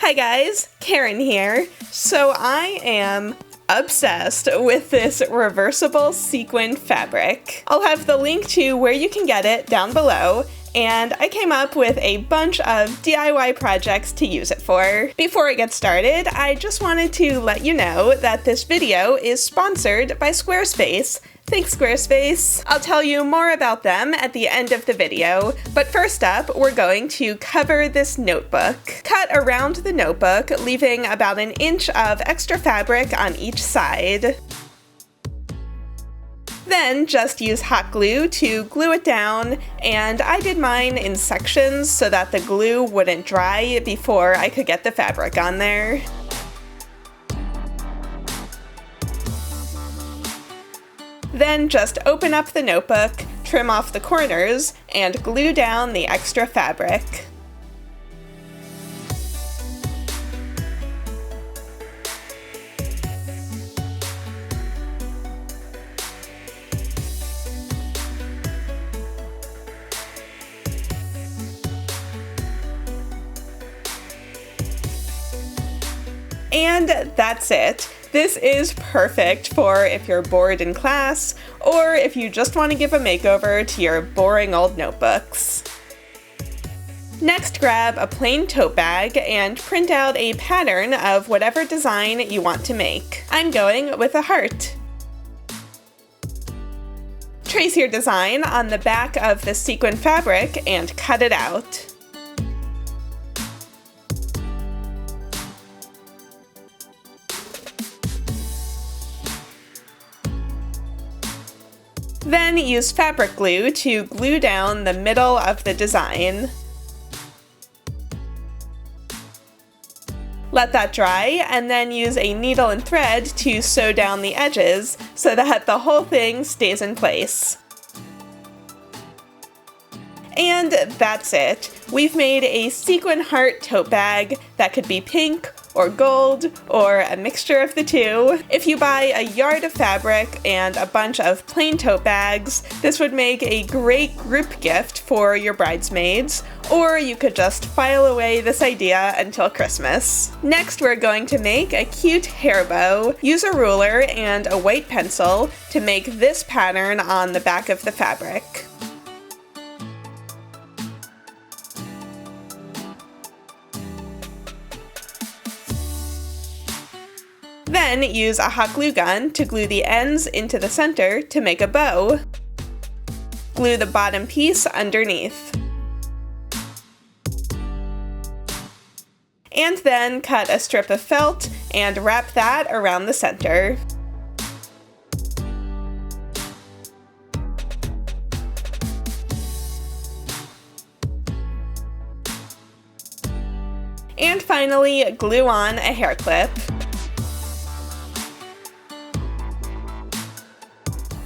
Hi guys, Karen here. So I am obsessed with this reversible sequin fabric. I'll have the link to where you can get it down below, and I came up with a bunch of DIY projects to use it for. Before I get started, I just wanted to let you know that this video is sponsored by Squarespace. Thanks, Squarespace. I'll tell you more about them at the end of the video, but first up, we're going to cover this notebook. Cut around the notebook, leaving about an inch of extra fabric on each side. Then just use hot glue to glue it down, and I did mine in sections so that the glue wouldn't dry before I could get the fabric on there. Then just open up the notebook, trim off the corners, and glue down the extra fabric. And that's it. This is perfect for if you're bored in class, or if you just want to give a makeover to your boring old notebooks. Next, grab a plain tote bag and print out a pattern of whatever design you want to make. I'm going with a heart. Trace your design on the back of the sequin fabric and cut it out. Then use fabric glue to glue down the middle of the design. Let that dry, and then use a needle and thread to sew down the edges so that the whole thing stays in place. And that's it. We've made a sequin heart tote bag that could be pink, or gold, or a mixture of the two. If you buy a yard of fabric and a bunch of plain tote bags, this would make a great group gift for your bridesmaids, or you could just file away this idea until Christmas. Next, we're going to make a cute hair bow. Use a ruler and a white pencil to make this pattern on the back of the fabric. Then use a hot glue gun to glue the ends into the center to make a bow. Glue the bottom piece underneath. And then cut a strip of felt and wrap that around the center. And finally, glue on a hair clip.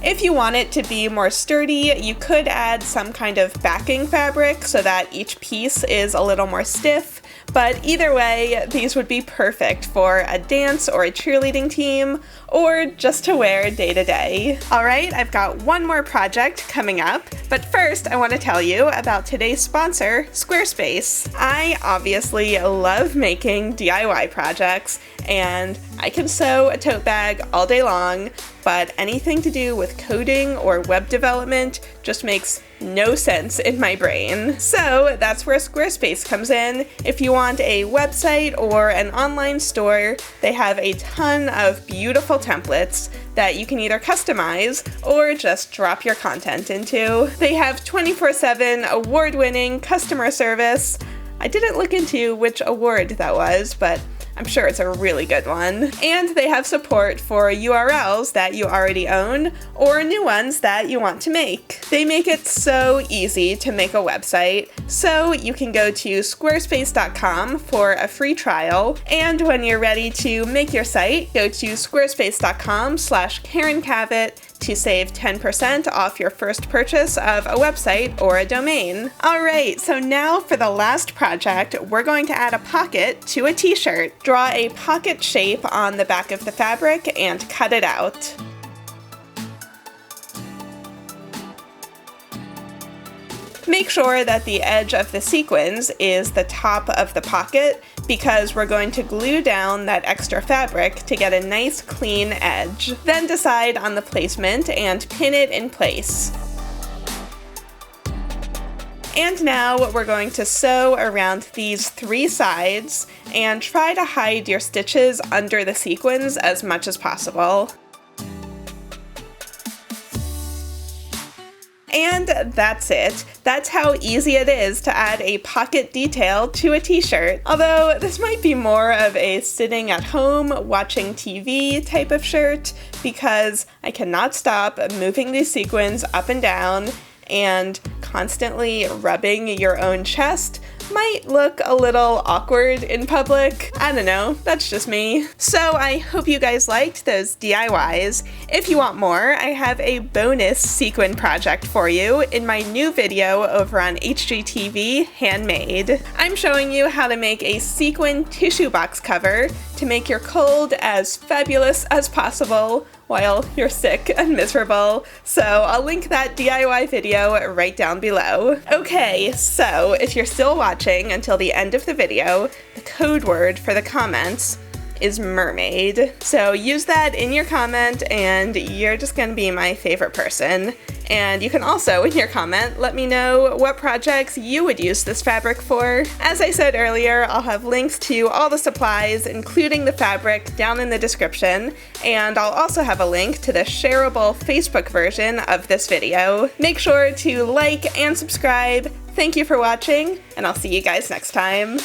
If you want it to be more sturdy, you could add some kind of backing fabric so that each piece is a little more stiff, but either way, these would be perfect for a dance or a cheerleading team, or just to wear day to day. Alright, I've got one more project coming up, but first I want to tell you about today's sponsor, Squarespace. I obviously love making DIY projects, and I can sew a tote bag all day long, but anything to do with coding or web development just makes no sense in my brain. So that's where Squarespace comes in. If you want a website or an online store, they have a ton of beautiful templates that you can either customize or just drop your content into. They have 24/7 award-winning customer service. I didn't look into which award that was, but I'm sure it's a really good one. And they have support for URLs that you already own or new ones that you want to make. They make it so easy to make a website, so you can go to squarespace.com for a free trial. And when you're ready to make your site, go to squarespace.com/Karen Kavett to save 10% off your first purchase of a website or a domain. Alright, so now for the last project, we're going to add a pocket to a t-shirt. Draw a pocket shape on the back of the fabric and cut it out. Make sure that the edge of the sequins is the top of the pocket, because we're going to glue down that extra fabric to get a nice clean edge. Then decide on the placement and pin it in place. And now we're going to sew around these 3 sides and try to hide your stitches under the sequins as much as possible. And that's it. That's how easy it is to add a pocket detail to a t-shirt. Although this might be more of a sitting at home watching TV type of shirt, because I cannot stop moving these sequins up and down, and constantly rubbing your own chest might look a little awkward in public. I don't know, that's just me. So I hope you guys liked those DIYs. If you want more, I have a bonus sequin project for you in my new video over on HGTV Handmade. I'm showing you how to make a sequin tissue box cover to make your cold as fabulous as possible while you're sick and miserable, so I'll link that DIY video right down below. Okay, so if you're still watching until the end of the video, the code word for the comments is mermaid. So use that in your comment and you're just gonna be my favorite person. And you can also, in your comment, let me know what projects you would use this fabric for. As I said earlier, I'll have links to all the supplies, including the fabric, down in the description, and I'll also have a link to the shareable Facebook version of this video. Make sure to like and subscribe. Thank you for watching, and I'll see you guys next time.